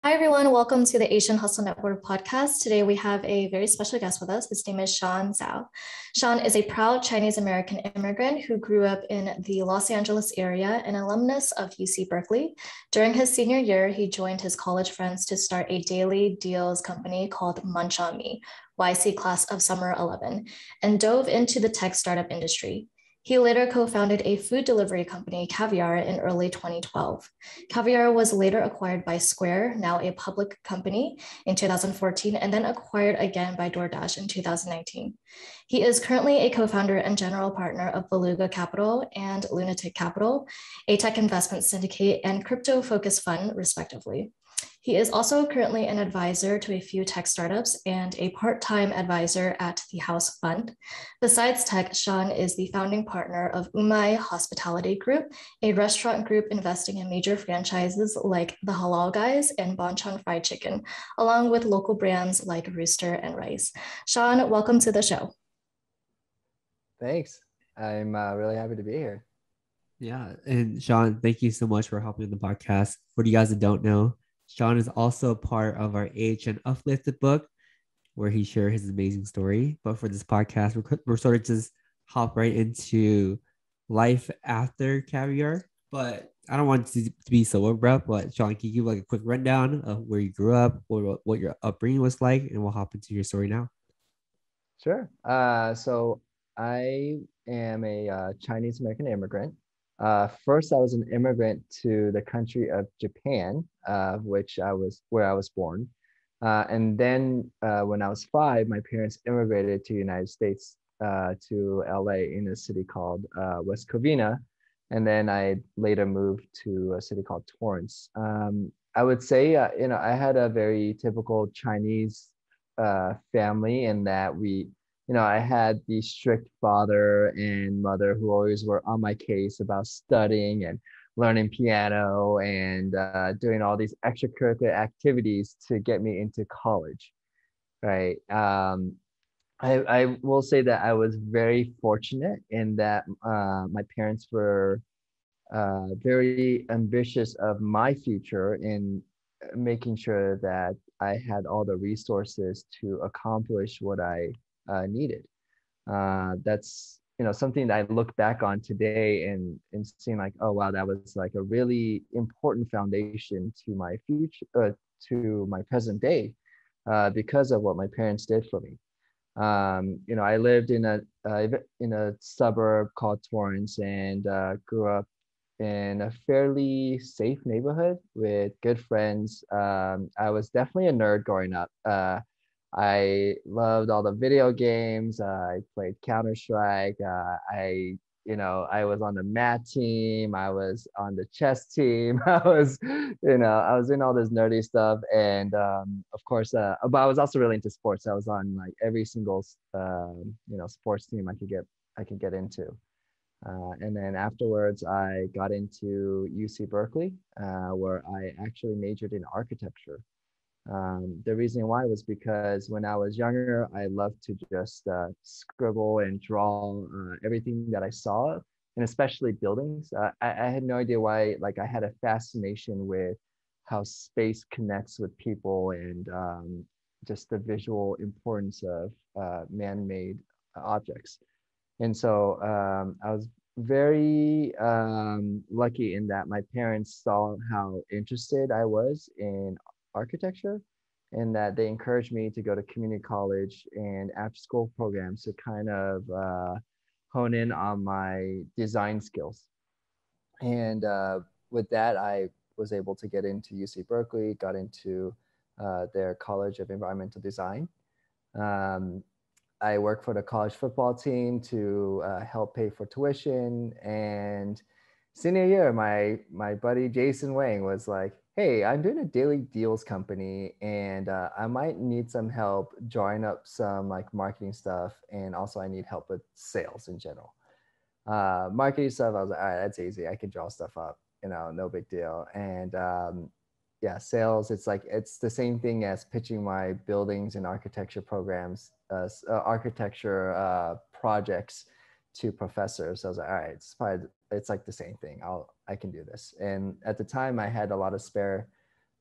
Hi, everyone. Welcome to the Asian Hustle Network podcast. Today, we have a very special guest with us. His name is Shawn Tsao. Shawn is a proud Chinese American immigrant who grew up in the Los Angeles area, an alumnus of UC Berkeley. During his senior year, he joined his college friends to start a daily deals company called Munch On Me, YC class of summer 11, and dove into the tech startup industry. He later co-founded a food delivery company, Caviar, in early 2012. Caviar was later acquired by Square, now a public company, in 2014, and then acquired again by DoorDash in 2019. He is currently a co-founder and general partner of Beluga Capital and LUNAtic Capital, a tech investment syndicate and crypto-focused fund, respectively. He is also currently an advisor to a few tech startups and a part-time advisor at the House Fund. Besides tech, Shawn is the founding partner of Umai Hospitality Group, a restaurant group investing in major franchises like the Halal Guys and Bonchon fried chicken, along with local brands like Rooster and Rice. Shawn, welcome to the show. Thanks. I'm really happy to be here. Yeah. And Shawn, thank you so much for helping on the podcast. For you guys that don't know, Shawn is also a part of our Age and Uplifted book, where he shared his amazing story. But for this podcast, we're sort of just hop right into life after Caviar. But I don't want it to be so abrupt, but Shawn, can you give like a quick rundown of where you grew up, what your upbringing was like, and we'll hop into your story now. Sure. So I am a Chinese American immigrant. First, I was an immigrant to the country of Japan, where I was born. And then when I was 5, my parents immigrated to the United States, to LA in a city called West Covina. And then I later moved to a city called Torrance. I would say, I had a very typical Chinese family in that I had the strict father and mother who always were on my case about studying and learning piano and doing all these extracurricular activities to get me into college, right? I will say that I was very fortunate in that my parents were very ambitious of my future in making sure that I had all the resources to accomplish what I needed. That's something that I look back on today and seeing like, oh wow, that was like a really important foundation to my future, to my present day, because of what my parents did for me. I lived in a suburb called Torrance and grew up in a fairly safe neighborhood with good friends. I was definitely a nerd growing up. I loved all the video games. I played Counter-Strike. I was on the math team. I was on the chess team. I was in all this nerdy stuff. And of course, but I was also really into sports. I was on like every single, sports team I could get into. And then afterwards, I got into UC Berkeley, where I actually majored in architecture. The reason why was because when I was younger, I loved to just scribble and draw everything that I saw, and especially buildings. I had no idea why. Like I had a fascination with how space connects with people and just the visual importance of man-made objects. And so I was very lucky in that my parents saw how interested I was in architecture and that they encouraged me to go to community college and after school programs to kind of hone in on my design skills. And with that, I was able to get into UC Berkeley, got into their College of Environmental Design. Um, I worked for the college football team to help pay for tuition. And senior year, my buddy Jason Wang was like, "Hey, I'm doing a daily deals company, and I might need some help drawing up some like marketing stuff, and also I need help with sales in general." Marketing stuff, I was like, "All right, that's easy. I can draw stuff up, no big deal." And yeah, sales, it's the same thing as pitching my buildings and architecture programs, architecture projects to professors. So I was like, all right, it's like the same thing. I can do this. And at the time I had a lot of spare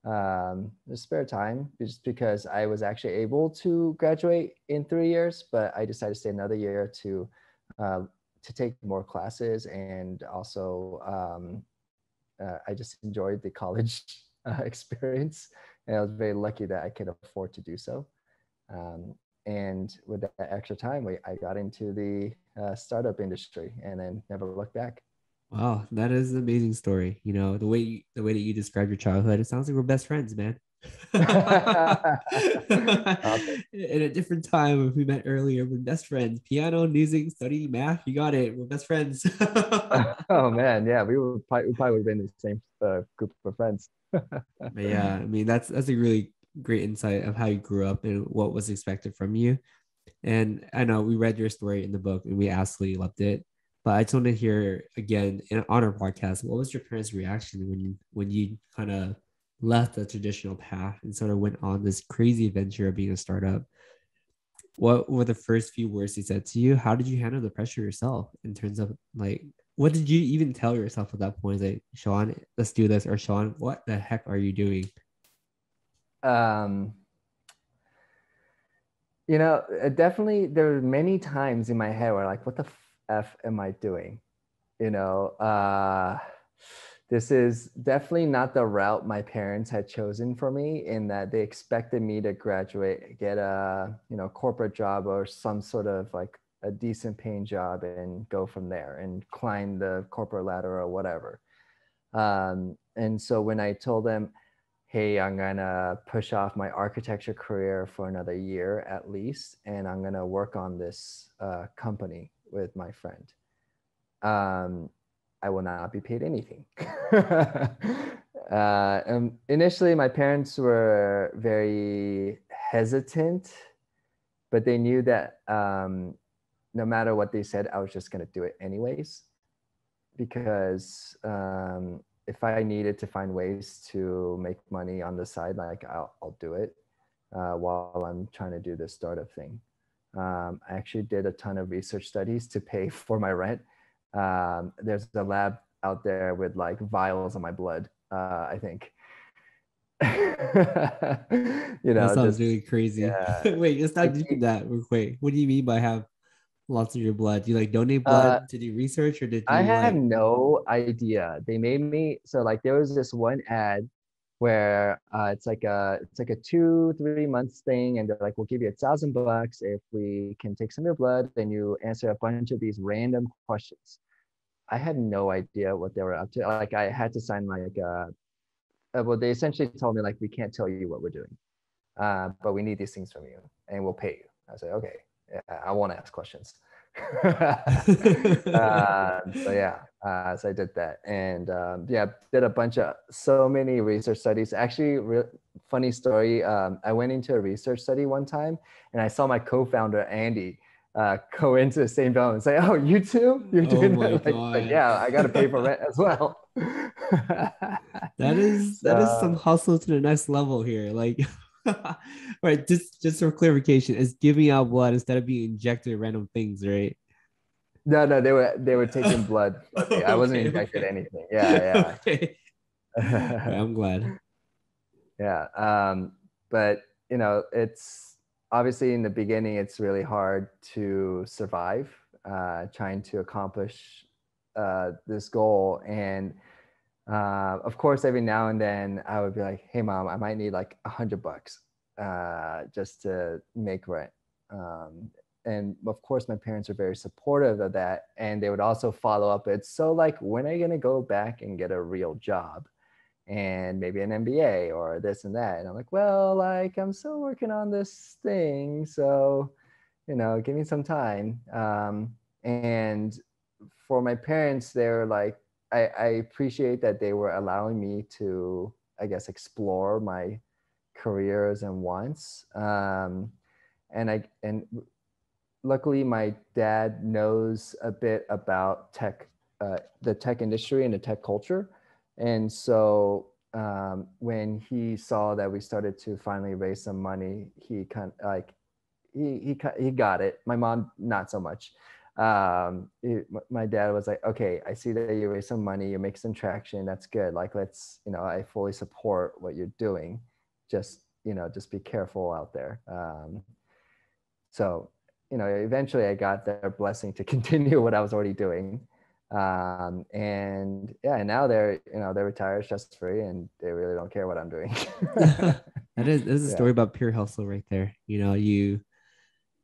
the spare time, just because I was actually able to graduate in 3 years, but I decided to stay another year to take more classes, and also I just enjoyed the college experience, and I was very lucky that I could afford to do so. And with that extra time, I got into the startup industry, and then never looked back. Wow, that is an amazing story. You know, the way that you described your childhood, it sounds like we're best friends, man. In a different time, if we met earlier, we're best friends. Piano, music, study, math, you got it. We're best friends. Oh man, yeah, we probably would have been the same group of friends. But yeah, I mean that's a really great insight of how you grew up and what was expected from you. And I know we read your story in the book and we absolutely loved it. But I just want to hear again on our podcast, what was your parents' reaction when you kind of left the traditional path and sort of went on this crazy adventure of being a startup? What were the first few words they said to you? How did you handle the pressure yourself in terms of like what did you even tell yourself at that point? Like, Shawn, let's do this, or Shawn, what the heck are you doing? um Definitely there were many times in my head where like, what the f am I doing? you know this is definitely not the route my parents had chosen for me, in that they expected me to graduate, get a corporate job or some sort of like a decent paying job, and go from there and climb the corporate ladder or whatever. And so when I told them, hey, I'm gonna push off my architecture career for another year at least, and I'm gonna work on this company with my friend, I will not be paid anything. And initially, my parents were very hesitant, but they knew that no matter what they said, I was just going to do it anyways. Because if I needed to find ways to make money on the side, like I'll do it while I'm trying to do this startup thing. I actually did a ton of research studies to pay for my rent. There's a lab out there with like vials of my blood, I think. That sounds really crazy. Yeah. Wait, let's not do that real quick. What do you mean by have lots of your blood? Do you like donate blood to do research, or did I you have like? no idea. They made me, so like there was this one ad where it's like a 2-3 months thing, and they're like, we'll give you $1,000 if we can take some of your blood and you answer a bunch of these random questions. I had no idea what they were up to. Like I had to sign like well, they essentially told me like, we can't tell you what we're doing, but we need these things from you and we'll pay you. I said, okay, yeah, I won't ask questions. So yeah, so I did that, and yeah, did so many research studies. Actually, funny story. I went into a research study one time, and I saw my co-founder Andy go into the same building and say, "Oh, you too? You're doing that?" Like, yeah, I got to pay for rent as well. That is some hustle to the next level here. Like, right? Just for clarification, it's giving out blood instead of being injected random things, right? No, they were taking blood. Okay, I wasn't injected anything. Yeah, Okay. yeah. I'm glad. Yeah. But it's obviously in the beginning, it's really hard to survive, trying to accomplish this goal. And of course, every now and then I would be like, hey mom, I might need like $100 just to make rent. And of course, my parents are very supportive of that. And they would also follow up. It's so like, when are you going to go back and get a real job? And maybe an MBA or this and that. And I'm like, well, like I'm still working on this thing. So, give me some time. And for my parents, they're like, I appreciate that they were allowing me to, I guess, explore my careers and wants. And luckily my dad knows a bit about the tech industry and the tech culture. And so when he saw that we started to finally raise some money, he kind of like he got it. My mom not so much, My dad was like, okay, I see that you raise some money, you make some traction, that's good. Like, let's, I fully support what you're doing. Just be careful out there. So, eventually I got their blessing to continue what I was already doing. And yeah, and now they're retired, stress free, and they really don't care what I'm doing. That is a Yeah. story about pure hustle right there.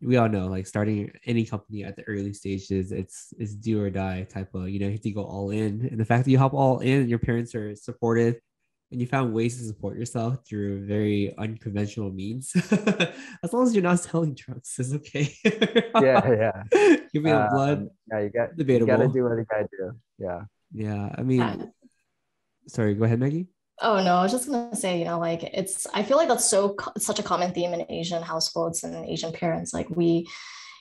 We all know, like, starting any company at the early stages, it's do or die type of, you have to go all in. And the fact that you hop all in and your parents are supportive and you found ways to support yourself through very unconventional means, as long as you're not selling drugs, it's okay. Yeah. Give me the blood. Yeah, you got to Debatable. do what you gotta do. Yeah. Yeah. I Yeah. mean, sorry, go ahead, Maggie. Oh no, I was just gonna say, like I feel like that's such a common theme in Asian households and Asian parents. Like we,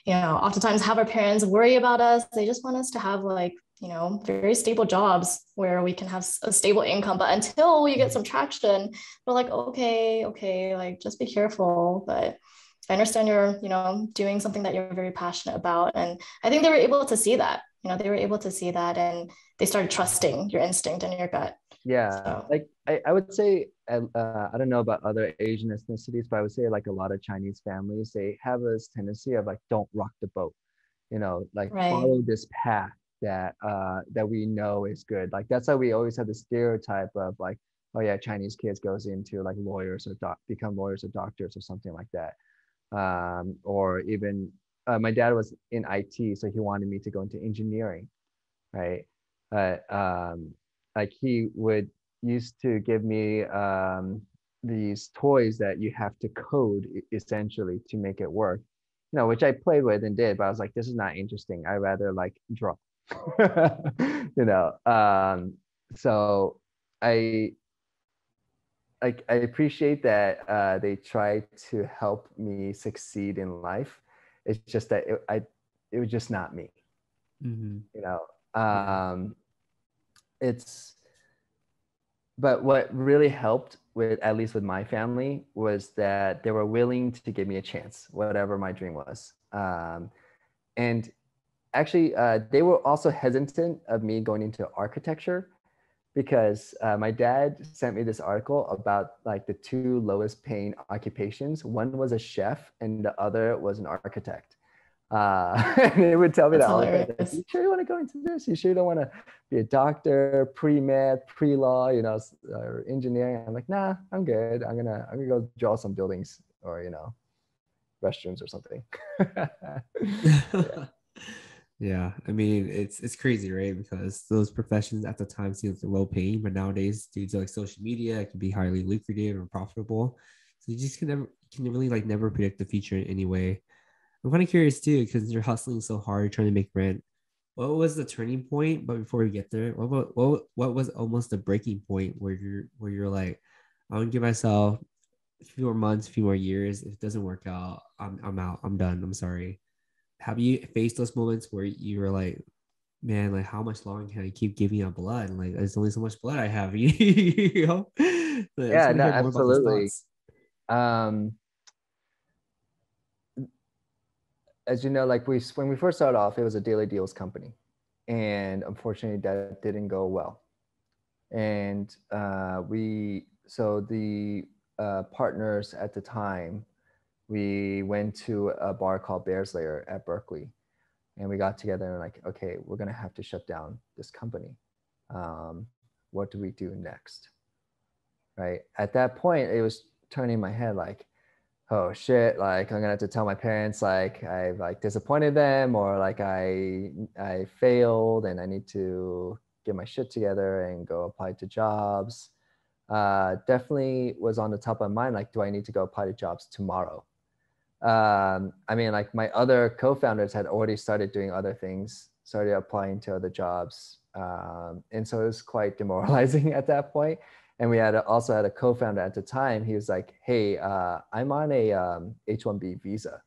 oftentimes have our parents worry about us. They just want us to have like, very stable jobs where we can have a stable income. But until we get some traction, we're like, okay, like just be careful. But I understand you're, doing something that you're very passionate about. And I think they were able to see that, and they started trusting your instinct and your gut. Yeah, So. like I would say, I don't know about other Asian ethnicities, but I would say like a lot of Chinese families, they have this tendency of like, don't rock the boat, like Right. follow this path that we know is good. Like that's why we always have the stereotype of like, oh yeah, Chinese kids goes into like lawyers or become lawyers or doctors or something like that. Or even my dad was in IT, so he wanted me to go into engineering, right? But like he would used to give me these toys that you have to code essentially to make it work, which I played with and did, but I was like, this is not interesting. I rather like draw. So I I appreciate that they try to help me succeed in life. It's just that it was just not me. Yeah. But what really helped with, at least with my family, was that they were willing to give me a chance, whatever my dream was. And actually, they were also hesitant of me going into architecture because my dad sent me this article about like the two lowest paying occupations. One was a chef and the other was an architect. And they would tell me That's that all the time, like, hilarious. you sure you want to go into this? You sure you don't want to be a doctor, pre-med, pre-law, or engineering? I'm like, nah, I'm good. I'm gonna go draw some buildings or restrooms or something. Yeah. Yeah, I mean it's crazy, right? Because those professions at the time seemed like low paying, but nowadays, due to like social media, it can be highly lucrative and profitable. So you just can really like never predict the future in any way. I'm kind of curious too, because you're hustling so hard trying to make rent. What was the turning point? But before we get there, what was almost the breaking point where you're like, I'm gonna give myself a few more months, a few more years. If it doesn't work out, I'm out. I'm done. I'm sorry. Have you faced those moments where you were like, man, like how much longer can I keep giving out blood? Like there's only so much blood I have. You know? So I just Yeah, want to no, hear more about those absolutely. thoughts. As you know, like when we first started off, it was a daily deals company, and unfortunately, that didn't go well. And the partners at the time, we went to a bar called Bear's Lair at Berkeley, and we got together and like, okay, we're gonna have to shut down this company. Um, what do we do next? Right at that point, it was turning my head like, oh shit, like I'm gonna have to tell my parents like I've like disappointed them, or like I failed and I need to get my shit together and go apply to jobs. Definitely was on the top of my mind, like, do I need to go apply to jobs tomorrow? I mean, like my other co-founders had already started doing other things, started applying to other jobs. And so it was quite demoralizing at that point. And we also had a co-founder at the time. He was like, hey, I'm on a H-1B visa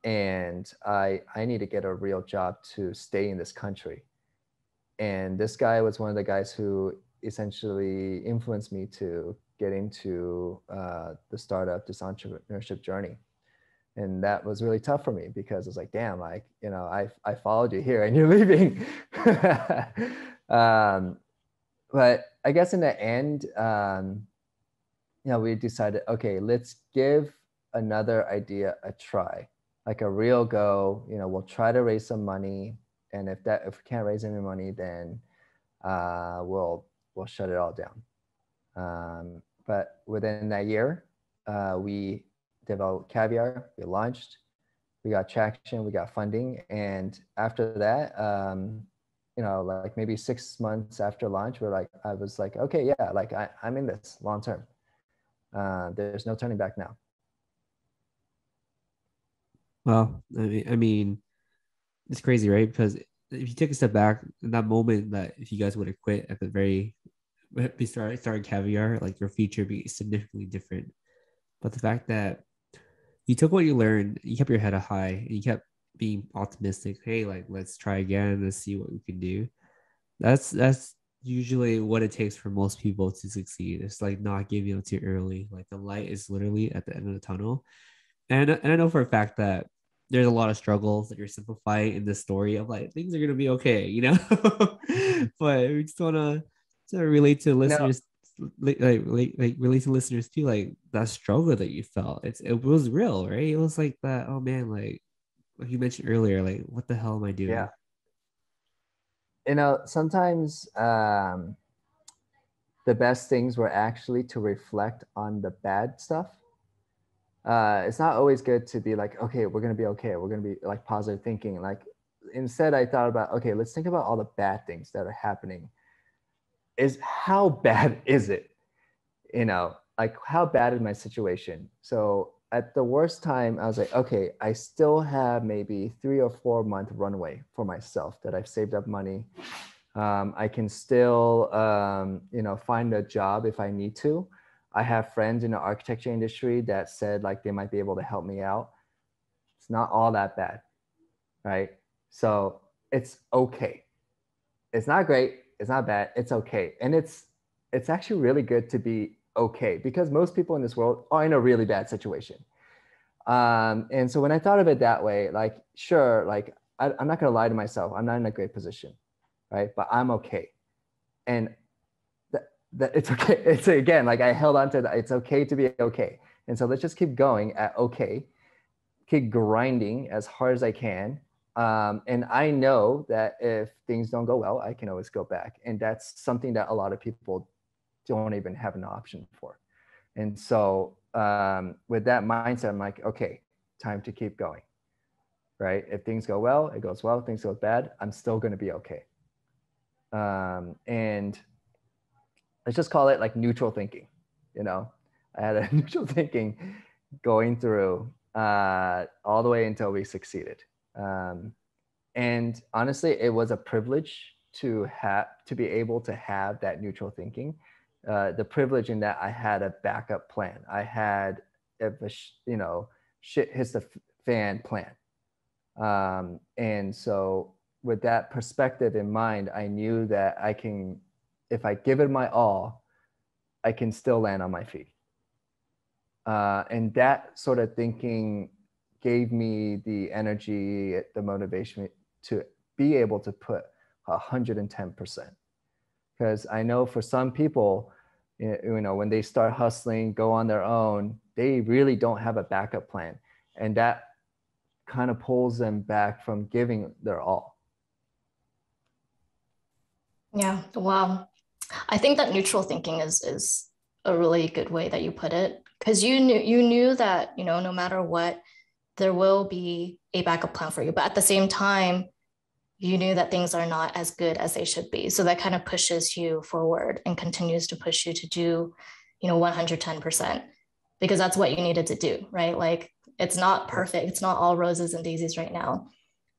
and I need to get a real job to stay in this country. And this guy was one of the guys who essentially influenced me to get into the startup, this entrepreneurship journey. And that was really tough for me because it's like, damn, like, you know, I followed you here and you're leaving. But I guess in the end, you know, we decided, okay, let's give another idea a try, like a real go. You know, we'll try to raise some money, and if we can't raise any money, then we'll shut it all down. But within that year, we developed Caviar. We launched. We got traction. We got funding, and after that, you know, like maybe 6 months after launch, I was like, okay, yeah, like I'm in this long term. There's no turning back now. Well, I mean, it's crazy, right? Because if you take a step back in that moment, that if you guys would have quit at the very started Caviar, like your future would be significantly different. But the fact that you took what you learned, you kept your head high, and you kept being optimistic. Hey, like let's try again. Let's see what we can do. That's usually what it takes for most people to succeed. It's like not giving up too early. Like the light is literally at the end of the tunnel. And I know for a fact that there's a lot of struggles that you're simplifying in this story of like things are gonna be okay, you know. But we just wanna relate to No, listeners, like relate to listeners too, like that struggle that you felt. It was real, right? It was like that. Oh man, like you mentioned earlier, like what the hell am I doing? yeah. You know, sometimes the best things were actually to reflect on the bad stuff. It's not always good to be like, okay, we're gonna be okay. We're gonna be like positive thinking. Like instead, I thought about, okay, let's think about all the bad things that are happening. Is how bad is it? You know, like how bad is my situation? So at the worst time, I was like, okay, I still have maybe 3 or 4 month runway for myself that I've saved up money. I can still, you know, find a job if I need to. I have friends in the architecture industry that said like they might be able to help me out. It's not all that bad, right? So it's okay. It's not great. It's not bad. It's okay. And it's actually really good to be okay because most people in this world are in a really bad situation. And so when I thought of it that way, like, sure, like I'm not going to lie to myself. I'm not in a great position, right? But I'm okay. And that it's okay. It's again, like I held on to that. It's okay to be okay. And so let's just keep going at okay, keep grinding as hard as I can. And I know that if things don't go well, I can always go back. And that's something that a lot of people don't even have an option for. And so with that mindset, I'm like, okay, time to keep going, right? If things go well, it goes well. If things go bad, I'm still going to be okay. And let's just call it like neutral thinking. You know, I had a neutral thinking going through all the way until we succeeded. And honestly, it was a privilege to be able to have that neutral thinking. The privilege in that I had a backup plan. I had, if you know, shit hits the fan plan. And so with that perspective in mind, I knew that I can, if I give it my all, I can still land on my feet. And that sort of thinking gave me the energy, the motivation to be able to put 110%. Because I know for some people, you know, when they start hustling, go on their own, they really don't have a backup plan. And that kind of pulls them back from giving their all. Yeah, wow. I think that neutral thinking is a really good way that you put it, because you knew that, you know, no matter what, there will be a backup plan for you. But at the same time, you knew that things are not as good as they should be. So that kind of pushes you forward and continues to push you to do, you know, 110%, because that's what you needed to do, right? Like it's not perfect. It's not all roses and daisies right now,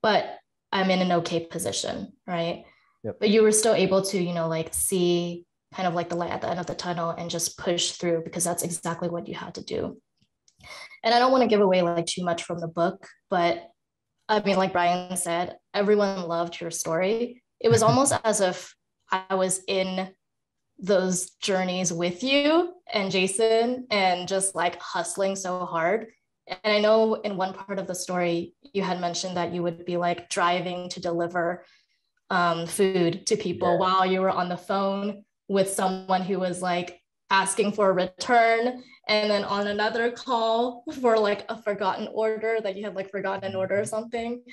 but I'm in an okay position, right? Yep. But you were still able to, you know, like see kind of like the light at the end of the tunnel and just push through, because that's exactly what you had to do. And I don't want to give away like too much from the book, but I mean, like Brian said, everyone loved your story. It was almost as if I was in those journeys with you and Jason, and just like hustling so hard. And I know in one part of the story, you had mentioned that you would be like driving to deliver food to people while you were on the phone with someone who was like asking for a return, and then on another call for like a forgotten order that you had like forgotten an order or something,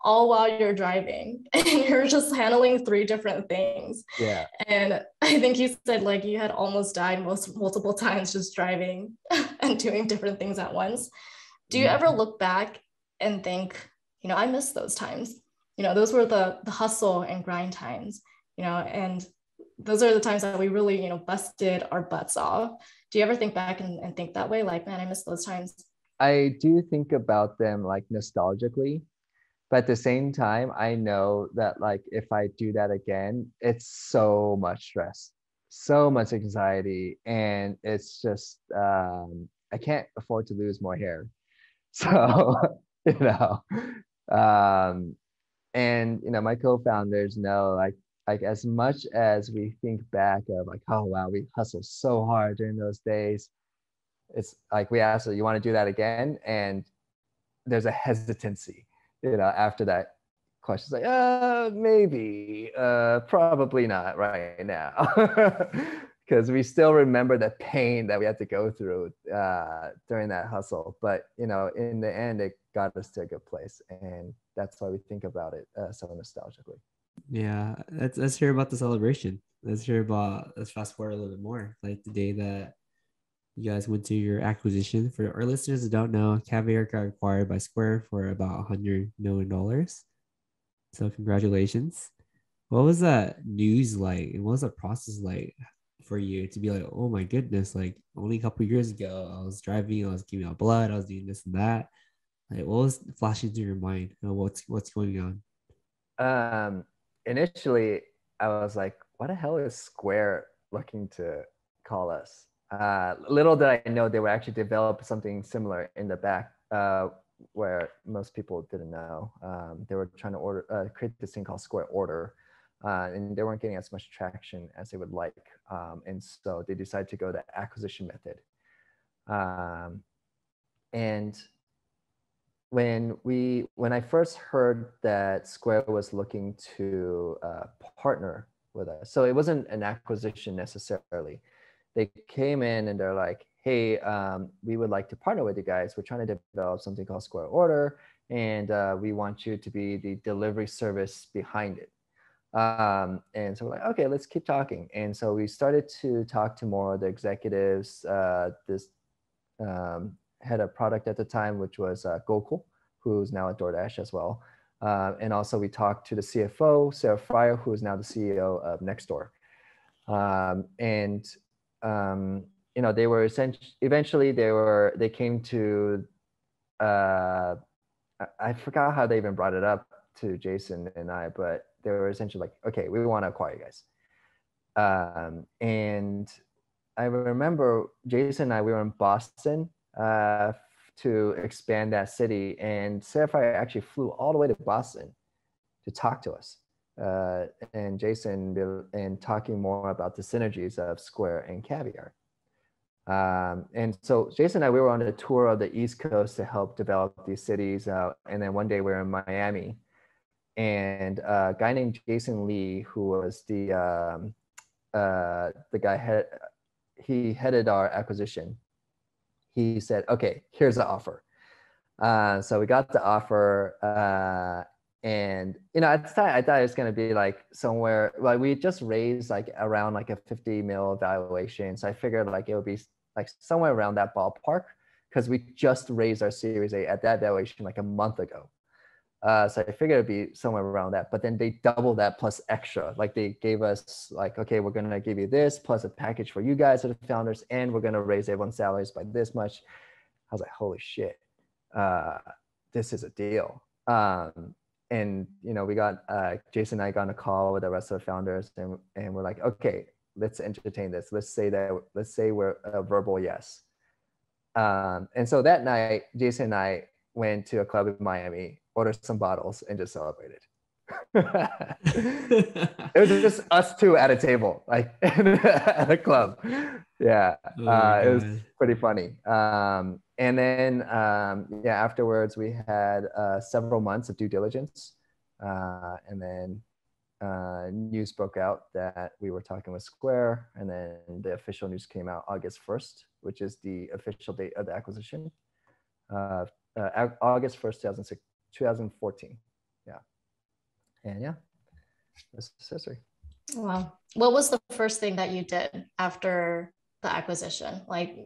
all while you're driving, and you're just handling 3 different things. Yeah. And I think you said like you had almost died multiple times just driving and doing different things at once. Do you ever look back and think, you know, I miss those times? You know, those were the hustle and grind times, you know, and those are the times that we really, you know, busted our butts off. Do you ever think back and think that way? Like, man, I miss those times. I do think about them like nostalgically, but at the same time, I know that like if I do that again, it's so much stress, so much anxiety, and it's just I can't afford to lose more hair. So, you know, um, and you know, my co-founders know like as much as we think back of like, oh wow, we hustled so hard during those days. It's like we asked, you want to do that again? And there's a hesitancy, you know, after that question. It's like, maybe, probably not right now. Because we still remember the pain that we had to go through during that hustle. But, you know, in the end, it got us to a good place. And that's why we think about it so nostalgically. Yeah, let's hear about the celebration. Let's fast forward a little bit more. Like the day that you guys went to your acquisition. For our listeners that don't know, Caviar got acquired by Square for about $100 million. So congratulations. What was that news like? And what was that process like for you to be like, oh my goodness, like only a couple of years ago, I was driving, I was giving out blood, I was doing this and that. Like what was flashing through your mind? What's going on? Initially, I was like, what the hell is Square looking to call us? Little did I know they would actually develop something similar in the back where most people didn't know. They were trying to create this thing called Square Order, and they weren't getting as much traction as they would like. And so they decided to go the acquisition method. And when I first heard that Square was looking to partner with us, so it wasn't an acquisition necessarily. They came in and they're like, hey, we would like to partner with you guys. We're trying to develop something called Square Order, and we want you to be the delivery service behind it. And so we're like, okay, let's keep talking. And so we started to talk to more of the executives. This had a product at the time, which was Gokul, who's now at DoorDash as well. And also we talked to the CFO, Sarah Fryer, who is now the CEO of Nextdoor. You know, they were eventually they came to, I forgot how they even brought it up to Jason and I, but they were essentially like, okay, we want to acquire you guys. And I remember Jason and I, we were in Boston to expand that city, and Sarah Fryer actually flew all the way to Boston to talk to us. And Jason and talking more about the synergies of Square and Caviar. And so Jason and I, we were on a tour of the East Coast to help develop these cities. And then one day we were in Miami, and a guy named Jason Lee, who was the guy he headed our acquisition. He said, okay, here's the offer. So we got the offer. And, you know, at the time I thought it was going to be like somewhere, like we just raised like around like a 50 mil valuation. So I figured like it would be like somewhere around that ballpark, because we just raised our Series A at that valuation like a month ago. So I figured it'd be somewhere around that, but then they doubled that plus extra. Like they gave us like, okay, we're going to give you this plus a package for you guys as the founders, and we're going to raise everyone's salaries by this much. I was like, holy shit, this is a deal. And, you know, we got, Jason and I got on a call with the rest of the founders, and we're like, okay, let's entertain this. Let's say we're a verbal yes. And so that night, Jason and I went to a club in Miami, ordered some bottles, and just celebrated. It was just us two at a table, like at a club, you Yeah, Oh my it was God. pretty funny. And then, yeah, afterwards we had several months of due diligence. And then news broke out that we were talking with Square. And then the official news came out August 1st, which is the official date of the acquisition. August 1st, 2014. Yeah. And yeah, this is history. Wow. What was the first thing that you did after the acquisition? Like,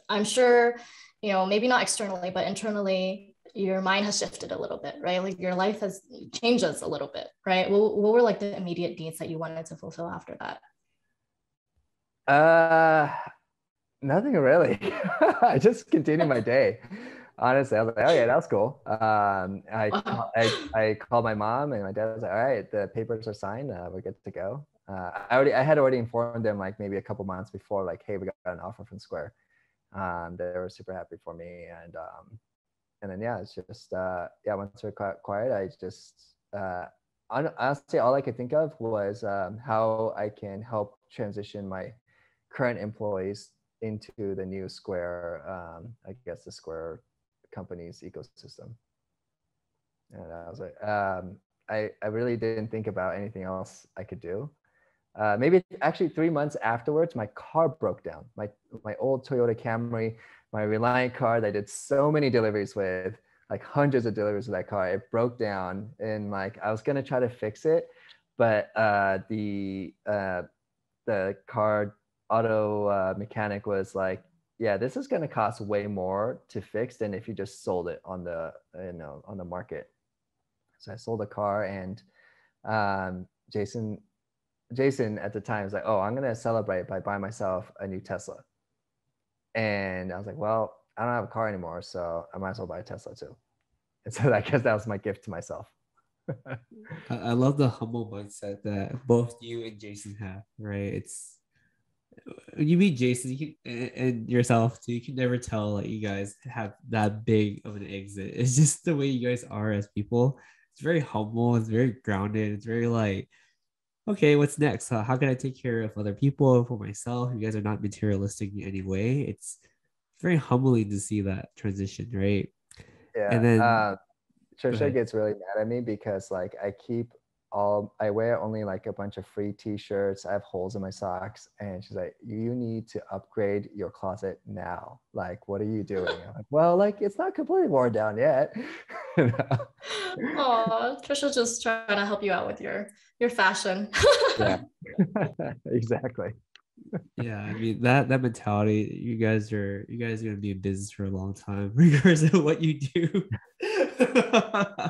I'm sure, maybe not externally, but internally, your mind has shifted a little bit, right? Like your life has changes a little bit, right? What were like the immediate needs that you wanted to fulfill after that? Nothing really. I just continued my day. Honestly, I was like, oh yeah, that's cool. Wow. I called my mom and my dad was like, all right, the papers are signed. We're good to go. I had already informed them like maybe a couple months before, like, hey, we got an offer from Square. They were super happy for me, and then yeah, it's just yeah. Once we're quiet, I just honestly all I could think of was how I can help transition my current employees into the new Square, I guess the Square company's ecosystem. And I was like, I really didn't think about anything else I could do. Maybe actually 3 months afterwards, my car broke down. My old Toyota Camry, my Reliant car that I did so many deliveries with, like hundreds of deliveries with that car. It broke down, and like I was gonna try to fix it, but the car auto mechanic was like, yeah, this is gonna cost way more to fix than if you just sold it on the on the market. So I sold the car, and Jason at the time was like, oh, I'm gonna celebrate by buying myself a new Tesla. And I was like, well, I don't have a car anymore, so I might as well buy a Tesla too. And so I guess that was my gift to myself. I love the humble mindset that both you and Jason have, right? It's when you meet Jason and yourself too, you can never tell like you guys have that big of an exit. It's just the way you guys are as people. It's very humble, it's very grounded, it's very like, okay, what's next? How can I take care of other people for myself? You guys are not materialistic in any way. It's very humbling to see that transition, right? Yeah. And then go Trisha ahead. gets really mad at me because like I wear only like a bunch of free t-shirts. I have holes in my socks, and she's like, you need to upgrade your closet now. Like, what are you doing? I'm like, well, like it's not completely worn down yet. Oh, Trisha's just trying to help you out with your fashion. Yeah, exactly. Yeah, I mean that mentality, you guys are gonna be in business for a long time, regardless of what you do. Yeah,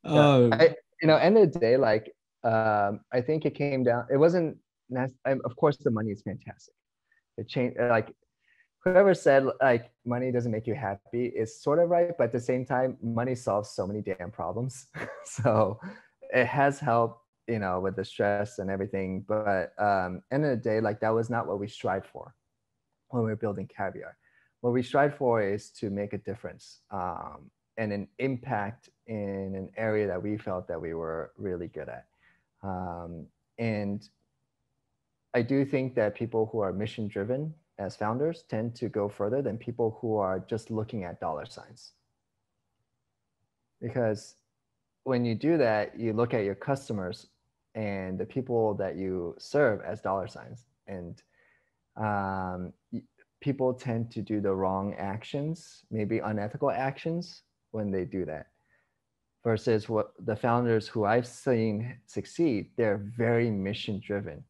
um, end of the day, like, I think it came down. It wasn't. Of course, the money is fantastic. It changed. Like, whoever said like money doesn't make you happy is sort of right, but at the same time, money solves so many damn problems. So it has helped, with the stress and everything. But end of the day, like that was not what we strive for when we were building Caviar. What we strive for is to make a difference, and an impact in an area that we felt that we were really good at. And I do think that people who are mission driven as founders tend to go further than people who are just looking at dollar signs. Because when you do that, you look at your customers and the people that you serve as dollar signs. And people tend to do the wrong actions, maybe unethical actions when they do that. Versus what the founders who I've seen succeed, they're very mission driven.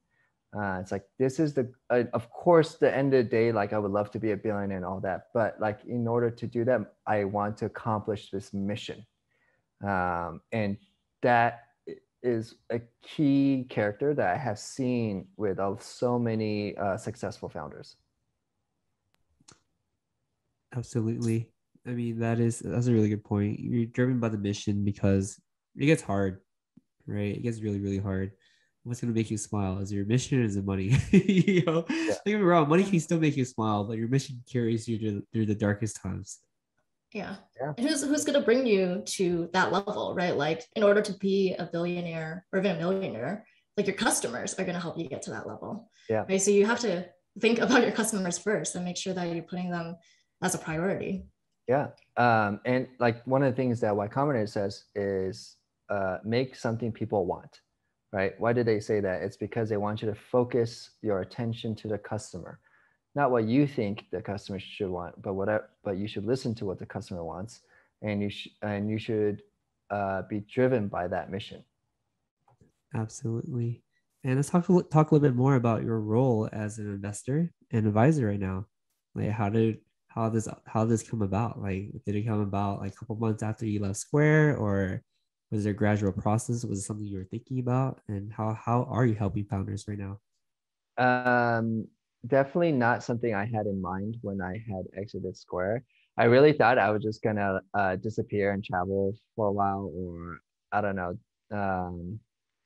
It's like, this is of course, the end of the day, like I would love to be a billionaire and all that, but like in order to do that, I want to accomplish this mission. And that is a key character that I have seen with so many successful founders. absolutely. I mean, that's a really good point. You're driven by the mission because it gets hard, right? It gets really, really hard. What's gonna make you smile? Is your mission or is it money? Don't Yeah. get me wrong, money can still make you smile, but your mission carries you through the darkest times. Yeah. Yeah. And who's going to bring you to that level, right? Like in order to be a billionaire or even a millionaire, like your customers are going to help you get to that level. Yeah. Right. So you have to think about your customers first and make sure that you're putting them as a priority. Yeah. And like one of the things that Y Combinator says is make something people want, right? Why did they say that? It's because they want you to focus your attention to the customer, not what you think the customer should want, but you should listen to what the customer wants, and you should be driven by that mission. Absolutely. And let's talk a little bit more about your role as an investor and advisor right now. Like how this come about? Like did it come about like a couple months after you left Square, or was there a gradual process? Was it something you were thinking about? And how are you helping founders right now? Definitely not something I had in mind when I had exited Square. I really thought I was just gonna disappear and travel for a while, or I don't know,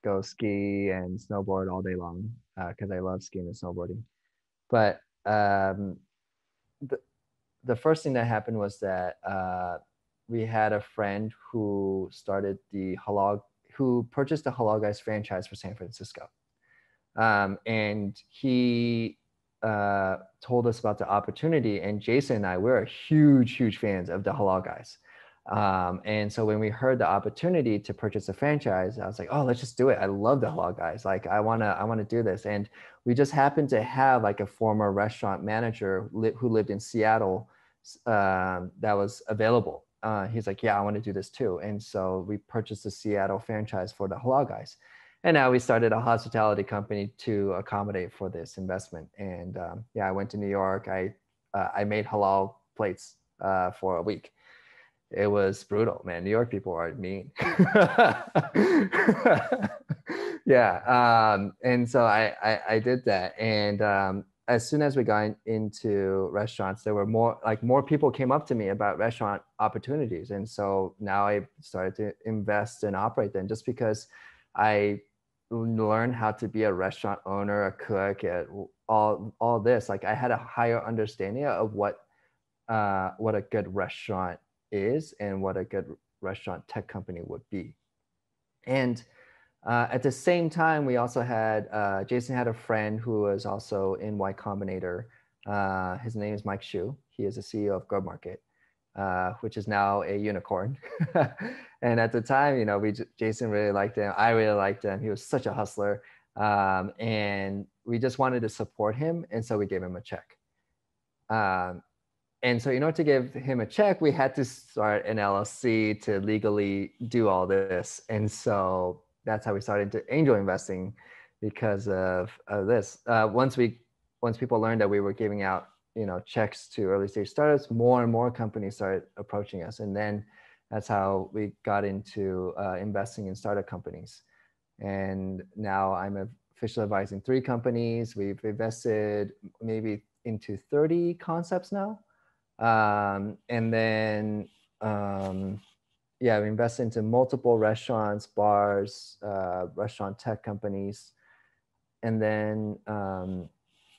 go ski and snowboard all day long because I love skiing and snowboarding. But the first thing that happened was that we had a friend who purchased the Halal Guys franchise for San Francisco. And he told us about the opportunity, and Jason and I, we're huge fans of the Halal Guys. And so when we heard the opportunity to purchase a franchise, I was like, oh, let's just do it. I love the Halal Guys. Like I wanna do this. And we just happened to have like a former restaurant manager who lived in Seattle that was available. He's like, yeah, I want to do this too. And so we purchased the Seattle franchise for the Halal Guys. And now we started a hospitality company to accommodate for this investment. And I went to New York. I made halal plates for a week. It was brutal, man. New York people are mean. Yeah. And so I did that. And as soon as we got into restaurants, there were more people came up to me about restaurant opportunities. And so now I started to invest and operate them, just because I learned how to be a restaurant owner, a cook, all this. Like I had a higher understanding of what a good restaurant is and what a good restaurant tech company would be. And at the same time, we also had Jason had a friend who was also in Y Combinator. His name is Mike Xu. He is the CEO of Grub Market, which is now a unicorn. And at the time, Jason really liked him. I really liked him. He was such a hustler. And we just wanted to support him. And so we gave him a check. And so in order to give him a check, we had to start an LLC to legally do all this. And so that's how we started into angel investing, because of this. Once people learned that we were giving out checks to early stage startups, more and more companies started approaching us. And then that's how we got into investing in startup companies. And now I'm officially advising 3 companies. We've invested maybe into 30 concepts now. And then, we invest into multiple restaurants, bars, restaurant tech companies. And then,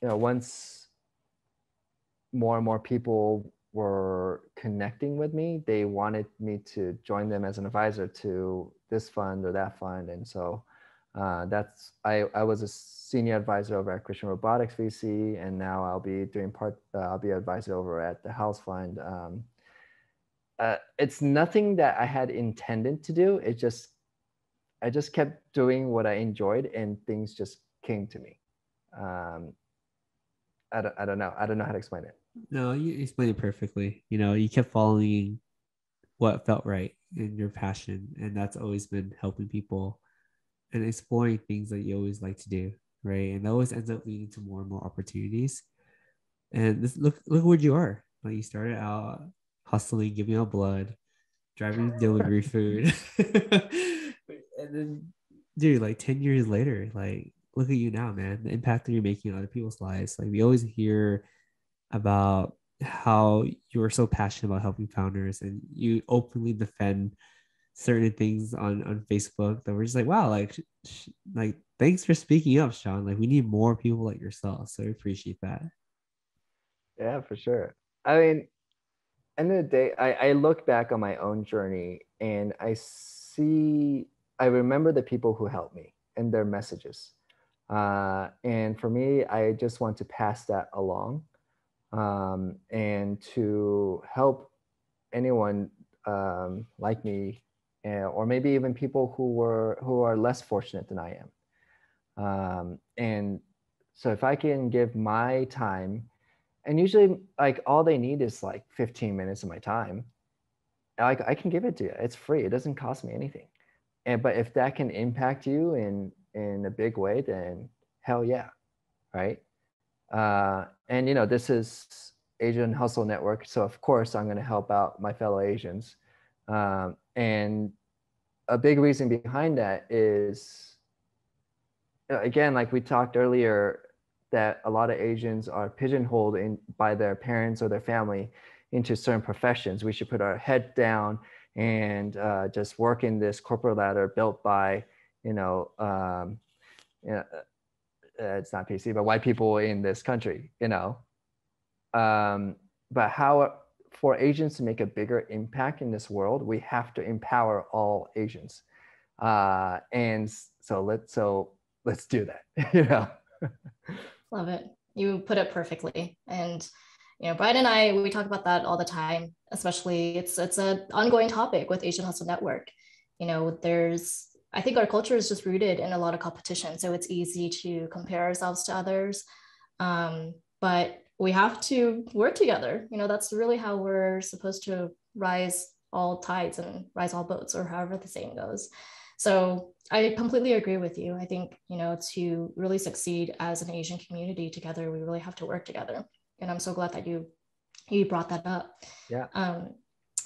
once more and more people were connecting with me, they wanted me to join them as an advisor to this fund or that fund. And so I was a senior advisor over at Christian Robotics VC, and now I'll be an advisor over at the House Fund. It's nothing that I had intended to do. I just kept doing what I enjoyed, and things just came to me. I don't know how to explain it. No, you explained it perfectly. You kept following what felt right in your passion, and that's always been helping people and exploring things that you always like to do, right? And that always ends up leading to more and more opportunities. And look where you are. Like you started out hustling, giving out blood, driving delivery food, and then, dude, like 10 years later, like look at you now, man. The impact that you're making on other people's lives. Like we always hear about how you're so passionate about helping founders, and you openly defend certain things on Facebook that we're just like, wow, like thanks for speaking up, Shawn. Like we need more people like yourself. So I appreciate that. Yeah, for sure. I mean, end of the day, I look back on my own journey, and I remember the people who helped me and their messages. And for me, I just want to pass that along, and to help anyone like me, or maybe even people who are less fortunate than I am. And so if I can give my time, and usually like all they need is like 15 minutes of my time, I can give it to you. It's free. It doesn't cost me anything. But if that can impact you in a big way, then hell yeah, right? And this is Asian Hustle Network, so of course I'm going to help out my fellow Asians. And a big reason behind that is, again, like we talked earlier, that a lot of Asians are pigeonholed by their parents or their family into certain professions. We should put our head down and just work in this corporate ladder built by, it's not PC, but white people in this country, but how for Asians to make a bigger impact in this world, we have to empower all Asians. And so let's do that. Love it. You put it perfectly. And Brian and I, we talk about that all the time, especially it's an ongoing topic with Asian Hustle Network. I think our culture is just rooted in a lot of competition. So it's easy to compare ourselves to others. But we have to work together. That's really how we're supposed to rise all tides and rise all boats, or however the saying goes. So I completely agree with you. I think, to really succeed as an Asian community together, we really have to work together. And I'm so glad that you brought that up. Yeah.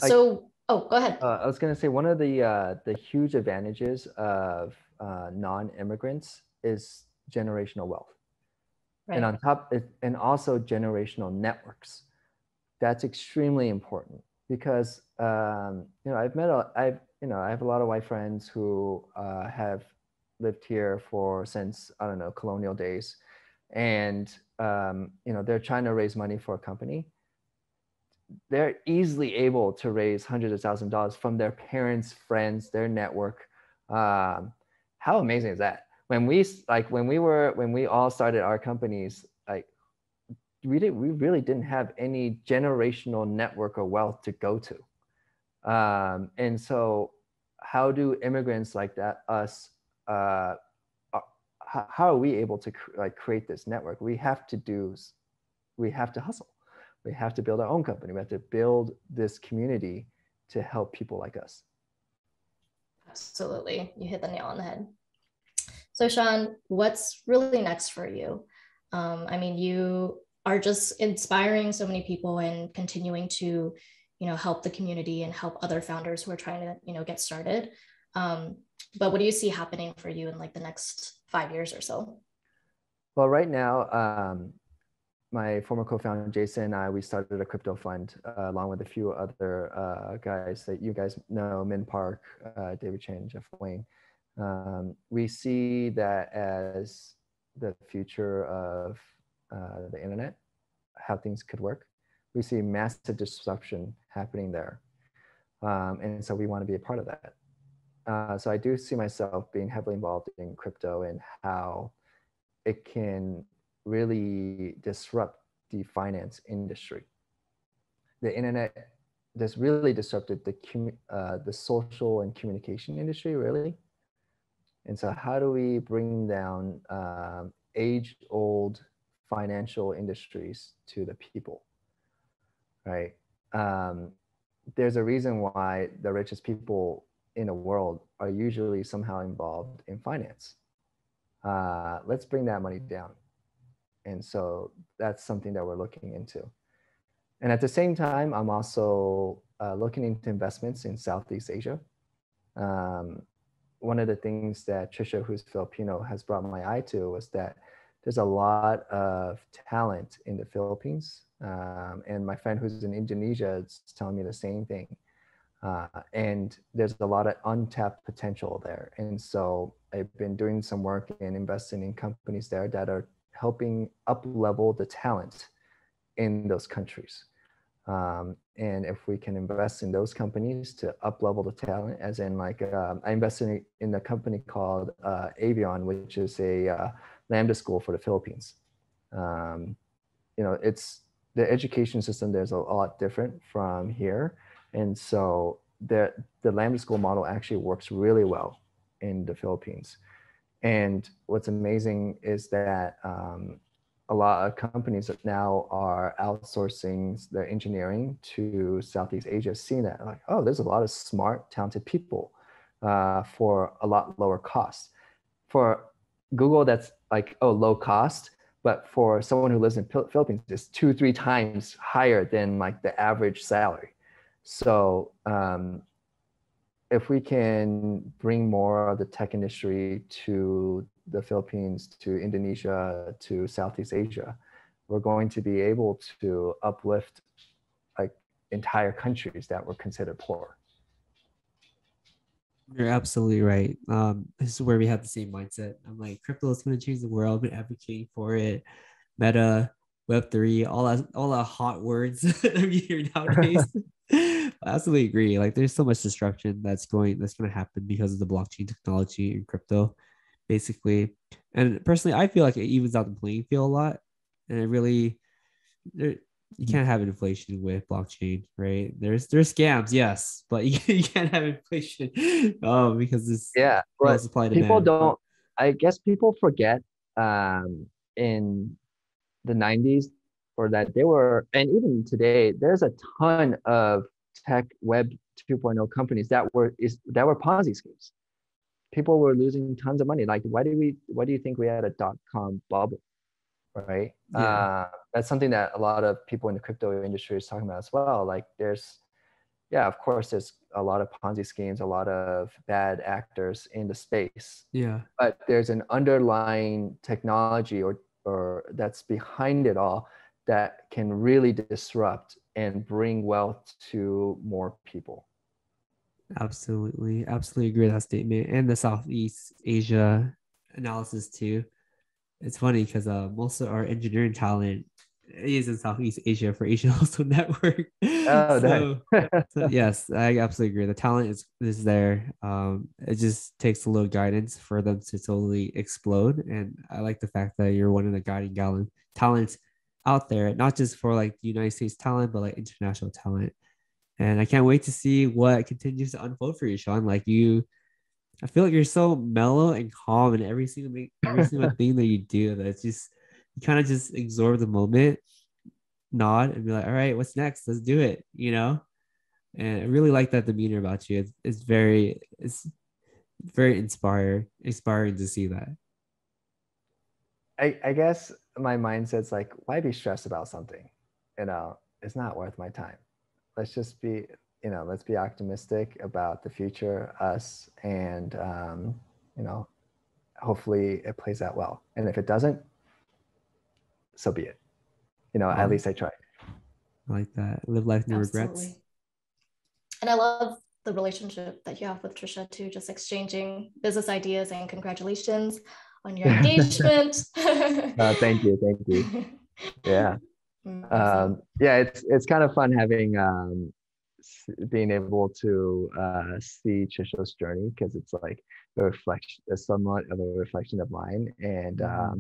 Go ahead. I was going to say, one of the huge advantages of non-immigrants is generational wealth. Right. And also generational networks. That's extremely important because I have a lot of white friends who have lived here since colonial days, and they're trying to raise money for a company. They're easily able to raise hundreds of thousands of dollars from their parents, friends, their network. How amazing is that? When we all started our companies, we really didn't have any generational network or wealth to go to. And so how do immigrants like that, us, how are we able to create this network? We have to hustle. We have to build our own company. We have to build this community to help people like us. Absolutely. You hit the nail on the head. So Shawn, what's really next for you? You are just inspiring so many people and continuing to, help the community and help other founders who are trying to, get started. But what do you see happening for you in the next 5 years or so? Well, right now, my former co-founder, Jason, and I, we started a crypto fund along with a few other guys that you guys know, Min Park, David Chen, Jeff Wayne. We see that as the future of the internet, how things could work. We see massive disruption happening there. And so we want to be a part of that. So I do see myself being heavily involved in crypto and how it can really disrupt the finance industry. The internet has really disrupted the social and communication industry, really. And so how do we bring down age-old financial industries to the people, right? There's a reason why the richest people in the world are usually somehow involved in finance. Let's bring that money down. And so that's something that we're looking into. And at the same time, I'm also looking into investments in Southeast Asia. One of the things that Trisha, who's Filipino, has brought my eye to was that there's a lot of talent in the Philippines. And my friend who's in Indonesia is telling me the same thing. And there's a lot of untapped potential there. And so I've been doing some work and investing in companies there that are helping up-level the talent in those countries. And if we can invest in those companies to up-level the talent, as in I invested in a company called Avion, which is a Lambda School for the Philippines. It's the education system there's a lot different from here, and so the Lambda School model actually works really well in the Philippines. And what's amazing is that a lot of companies that now are outsourcing their engineering to Southeast Asia, seeing that like, oh, there's a lot of smart, talented people for a lot lower cost. For Google, that's like, oh, low cost. But for someone who lives in Philippines, it's 2-3 times higher than like the average salary. So if we can bring more of the tech industry to the Philippines, to Indonesia, to Southeast Asia, we're going to be able to uplift like entire countries that were considered poor. You're absolutely right. This is where we have the same mindset. I'm like, crypto is going to change the world. I've been advocating for it. Meta, Web3, all that hot words that we hear nowadays. I absolutely agree. Like, there's so much disruption that's going to happen because of the blockchain technology and crypto, basically. And personally, I feel like it evens out the playing field a lot, and it really, you can't have inflation with blockchain, right? There's scams, yes, but you can't have inflation because this supply demand. People don't. I guess people forget in the 90s, or that they were, and even today, there's a ton of tech web 2.0 companies that were Ponzi schemes. People were losing tons of money. Like, why do you think we had a .com bubble, right? Yeah. That's something that a lot of people in the crypto industry is talking about as well. Like, of course, there's a lot of Ponzi schemes, a lot of bad actors in the space. Yeah. But there's an underlying technology or that's behind it all that can really disrupt and bring wealth to more people. Absolutely agree with that statement, and the Southeast Asia analysis too. It's funny because most of our engineering talent is in Southeast Asia for Asian Hustle Network. So yes, I absolutely agree. The talent is there. It just takes a little guidance for them to totally explode. And I like the fact that you're one of the guiding talents out there, not just for like the United States talent, but like international talent. And I can't wait to see what continues to unfold for you, Shawn. Like I feel like you're so mellow and calm in every single thing that you do. That's just, you kind of just absorb the moment, nod, and be like, all right, what's next? Let's do it, And I really like that demeanor about you. It's very inspiring to see that. I guess my mindset's like, why be stressed about something? It's not worth my time. Let's just be, let's be optimistic about the future, us, and hopefully it plays out well. And if it doesn't, so be it. At least I tried. I like that. Live life, no regrets. And I love the relationship that you have with Trisha too, just exchanging business ideas, and congratulations on your engagement. Thank you. Yeah. It's kind of fun having being able to see Trisha's journey, because it's like somewhat of a reflection of mine. And I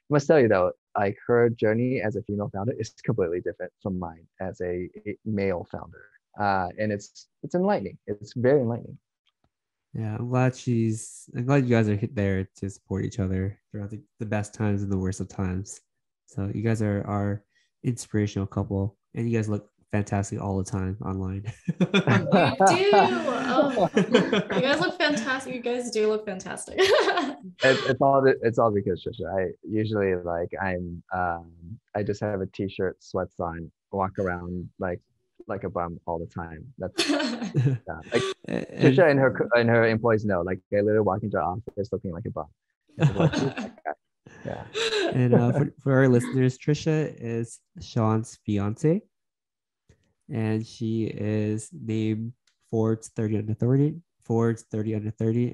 must tell you though, like, her journey as a female founder is completely different from mine as a male founder, and it's enlightening. It's very enlightening. Yeah, I'm glad you guys are there to support each other throughout the best times and the worst of times. So you guys are our inspirational couple, and you guys look fantastic all the time online. You do. Oh, you guys look fantastic. You guys do look fantastic. It's all because Trisha. I usually I just have a t-shirt, sweats on, walk around like a bum all the time. That's like Trisha and her employees know. Like, I literally walk into the office looking like a bum. Yeah. And for our listeners, Trisha is Shawn's fiance, and she is named Forbes 30 Under 30,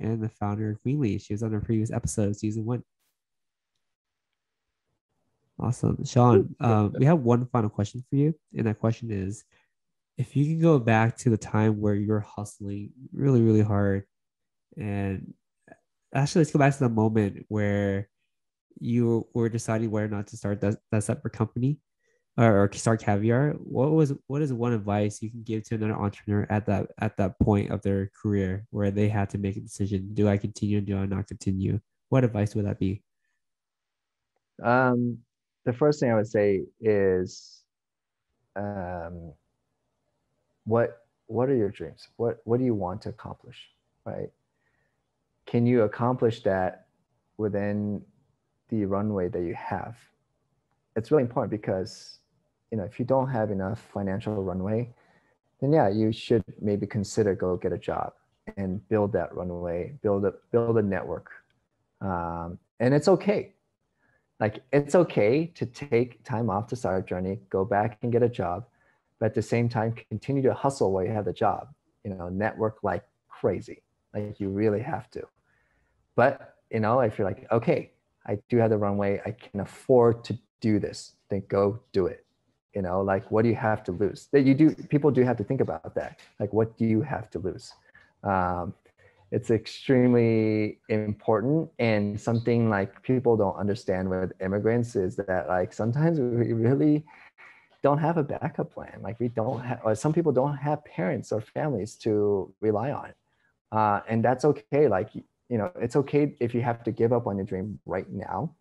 and the founder of Greenly. She was on our previous episode, season 1. Awesome. Shawn, we have one final question for you, and that question is, if you can go back to the time where you're hustling really, really hard, and actually let's go back to the moment where you were deciding whether or not to start that separate company or start Caviar, what is one advice you can give to another entrepreneur at that point of their career where they had to make a decision? Do I continue? Do I not continue? What advice would that be? The first thing I would say is, um, what are your dreams? What do you want to accomplish, right? Can you accomplish that within the runway that you have? It's really important because, if you don't have enough financial runway, then yeah, you should maybe consider go get a job and build that runway, build a network. And it's okay. Like, it's okay to take time off to start a journey, go back and get a job, but at the same time, continue to hustle while you have the job, network like crazy. Like, you really have to. But, if you're like, okay, I do have the runway, I can afford to do this, then go do it. Like, what do you have to lose? People do have to think about that. Like, what do you have to lose? It's extremely important, and something like people don't understand with immigrants is that, like, sometimes we really don't have a backup plan. Like, we don't have, or some people don't have parents or families to rely on. And that's okay. Like, it's okay if you have to give up on your dream right now,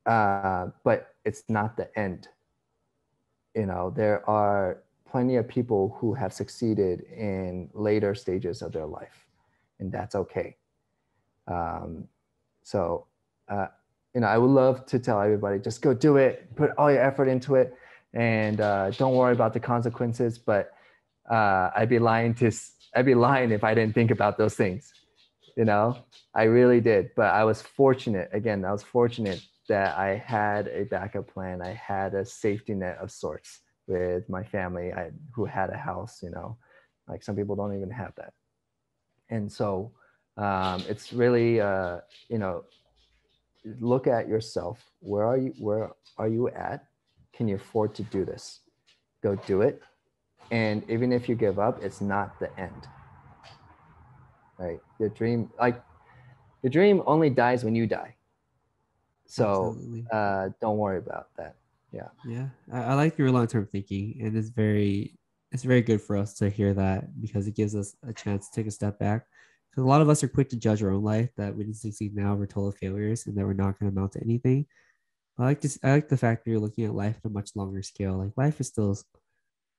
but it's not the end. There are plenty of people who have succeeded in later stages of their life, and that's okay. So, I would love to tell everybody, just go do it, put all your effort into it, and don't worry about the consequences. But I'd be lying if I didn't think about those things. I really did. But I was fortunate. Again, I was fortunate that I had a backup plan. I had a safety net of sorts with my family who had a house. Like, some people don't even have that. And so it's really, look at yourself. Where are you at? Can you afford to do this? Go do it. And even if you give up, it's not the end, right? Your dream only dies when you die. So don't worry about that. Yeah. Yeah. I like your long-term thinking, and it's very good for us to hear that, because it gives us a chance to take a step back. Because a lot of us are quick to judge our own life, that we didn't succeed now, we're total failures, and that we're not going to amount to anything. I like the fact that you're looking at life at a much longer scale. Like, life is still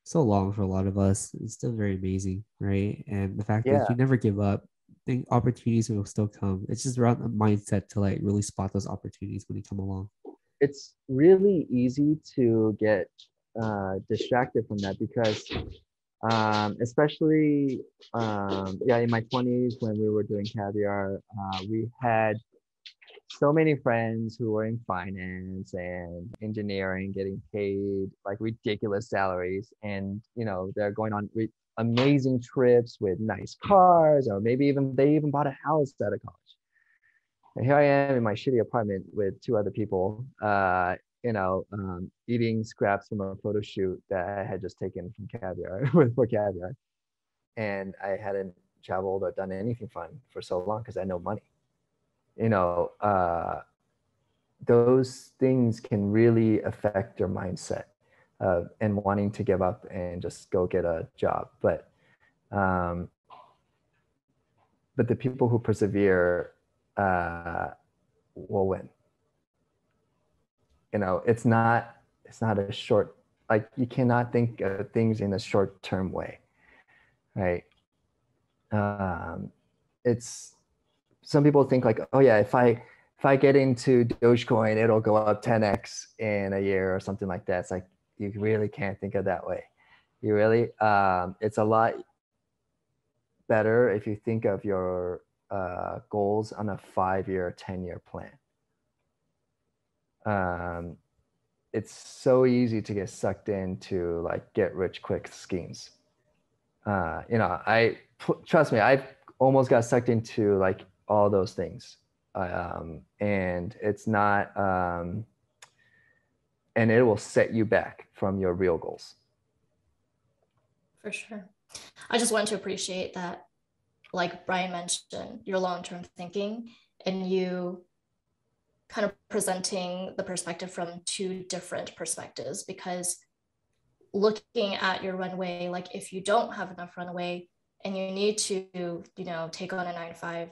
so long for a lot of us. It's still very amazing, right? And the fact that you never give up, I think opportunities will still come. It's just around the mindset to, like, really spot those opportunities when they come along. It's really easy to get distracted from that, because especially in my 20s when we were doing Caviar, we had so many friends who were in finance and engineering getting paid like ridiculous salaries, and they're going on amazing trips with nice cars, or maybe they even bought a house out of college. And here I am in my shitty apartment with two other people, eating scraps from a photo shoot that I had just taken from Caviar for Caviar. And I hadn't traveled or done anything fun for so long because I had no money. Those things can really affect your mindset and wanting to give up and just go get a job. But the people who persevere will win. It's not a short, like, you cannot think of things in a short-term way, right? It's, some people think like, oh yeah, if I get into Dogecoin, it'll go up 10x in a year or something like that. It's like, you really can't think of that way. You really, it's a lot better if you think of your goals on a 5-year, 10-year plan. It's so easy to get sucked into like get rich quick schemes. Trust me, I've almost got sucked into like all those things. And it's not, and it will set you back from your real goals. For sure. I just want to appreciate that, like Brian mentioned, your long-term thinking, and you kind of presenting the perspective from two different perspectives, because looking at your runway, like if you don't have enough runway and you need to, you know, take on a 9 to 5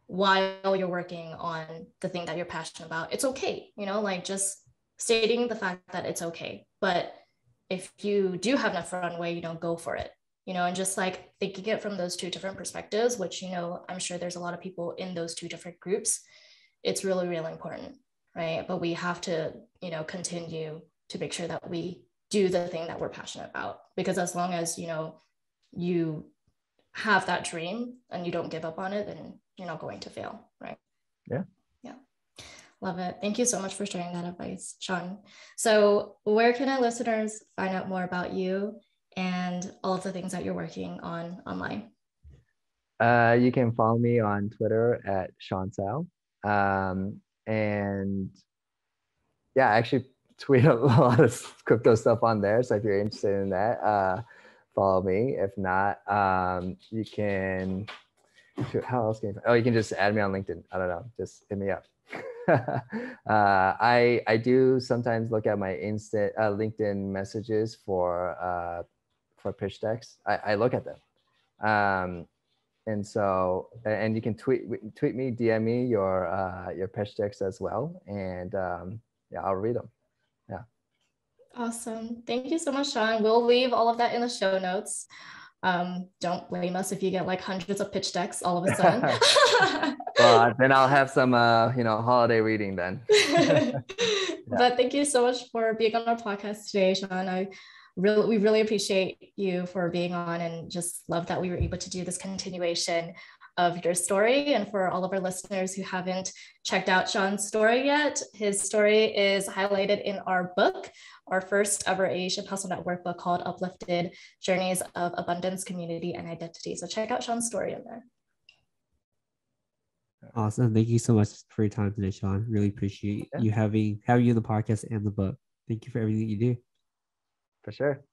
while you're working on the thing that you're passionate about, it's okay, you know, like just stating the fact that it's okay. But if you do have enough runway, you know, go for it, you know, and just like thinking it from those two different perspectives, which, you know, I'm sure there's a lot of people in those two different groups. It's really, really important, right? But we have to, you know, continue to make sure that we do the thing that we're passionate about, because as long as, you know, you have that dream and you don't give up on it, then you're not going to fail, right? Yeah. Yeah. Love it. Thank you so much for sharing that advice, Shawn. So where can our listeners find out more about you and all of the things that you're working on online? You can follow me on Twitter at Shawn Tsao. And yeah, I actually tweet a lot of crypto stuff on there. So if you're interested in that, follow me. If not, you can, how else can you, oh, you can just add me on LinkedIn. I don't know, just hit me up. I do sometimes look at my LinkedIn messages for pitch decks. I look at them. And so, and you can tweet me, DM me your pitch decks as well. And yeah, I'll read them. Yeah. Awesome. Thank you so much, Shawn. We'll leave all of that in the show notes. Don't blame us if you get like hundreds of pitch decks all of a sudden. Well, then I'll have some, you know, holiday reading then. Yeah. But thank you so much for being on our podcast today, Shawn. We really appreciate you for being on, and just love that we were able to do this continuation of your story. And for all of our listeners who haven't checked out Shawn's story yet, his story is highlighted in our book, our first ever Asian Hustle Network book called Uplifted: Journeys of Abundance, Community, and Identity. So check out Shawn's story in there. Awesome. Thank you so much for your time today, Shawn. Really appreciate you having you in the podcast and the book. Thank you for everything you do. For sure.